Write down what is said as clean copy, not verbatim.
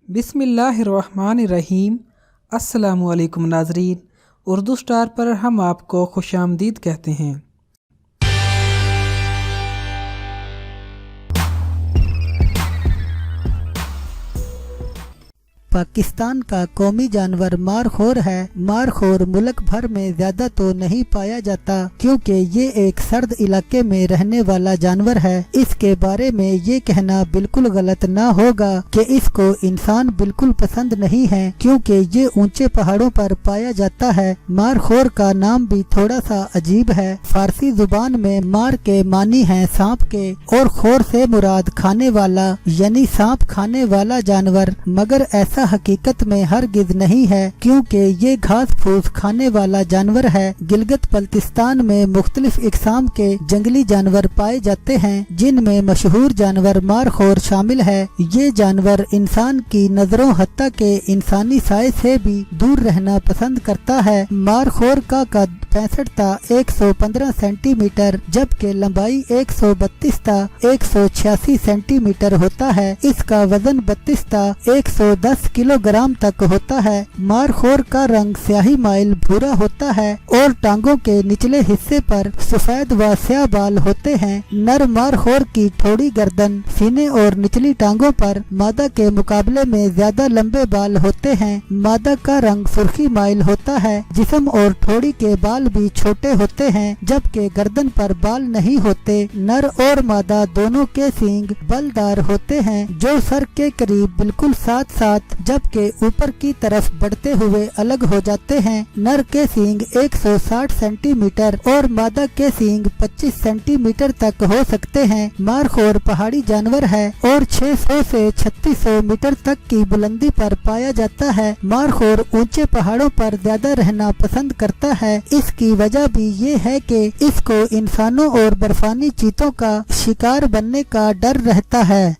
बिस्मिल्लाहिर्रहमानिर्रहीम। अस्सलामु अलैकुम नाज़रीन, उर्दू स्टार पर हम आपको खुशामदीद कहते हैं। पाकिस्तान का कौमी जानवर मारखोर है। मारखोर मुल्क भर में ज्यादा तो नहीं पाया जाता क्योंकि ये एक सर्द इलाके में रहने वाला जानवर है। इसके बारे में ये कहना बिल्कुल गलत ना होगा कि इसको इंसान बिल्कुल पसंद नहीं है क्योंकि ये ऊंचे पहाड़ों पर पाया जाता है। मारखोर का नाम भी थोड़ा सा अजीब है। फारसी जुबान में मार के मानी है सांप के और खोर से मुराद खाने वाला यानी सांप खाने वाला जानवर, मगर ऐसा हकीकत में हरगिज नहीं है क्योंकि ये घास फूस खाने वाला जानवर है। गिलगित बल्तिस्तान में मुख्तलिफ इकसाम के जंगली जानवर पाए जाते हैं जिनमें मशहूर जानवर मारखोर शामिल है। ये जानवर इंसान की नजरों हत्ता के इंसानी साय से भी दूर रहना पसंद करता है। मारखोर का कद 65 ता 115 सेंटीमीटर जबकि लंबाई 132 ता 186 सेंटीमीटर होता है। इसका वजन 32 ता 110 किलोग्राम तक होता है। मारखोर का रंग स्याही माइल भूरा होता है और टांगों के निचले हिस्से पर सफेद व स्याह बाल होते हैं। नर मारखोर की थोड़ी गर्दन, सीने और निचली टांगों पर मादा के मुकाबले में ज्यादा लंबे बाल होते हैं। मादा का रंग सुर्खी माइल होता है। जिस्म और थोड़ी के बाल भी छोटे होते हैं जबकि गर्दन पर बाल नहीं होते। नर और मादा दोनों के सींग बलदार होते हैं जो सर के करीब बिल्कुल साथ साथ जबकि ऊपर की तरफ बढ़ते हुए अलग हो जाते हैं। नर के सींग 160 सेंटीमीटर और मादा के सींग 25 सेंटीमीटर तक हो सकते हैं। मारखोर पहाड़ी जानवर है और 600 से 3600 मीटर तक की बुलंदी पर पाया जाता है। मारखोर ऊंचे पहाड़ों पर ज्यादा रहना पसंद करता है। इसकी वजह भी ये है कि इसको इंसानों और बर्फानी चीतों का शिकार बनने का डर रहता है।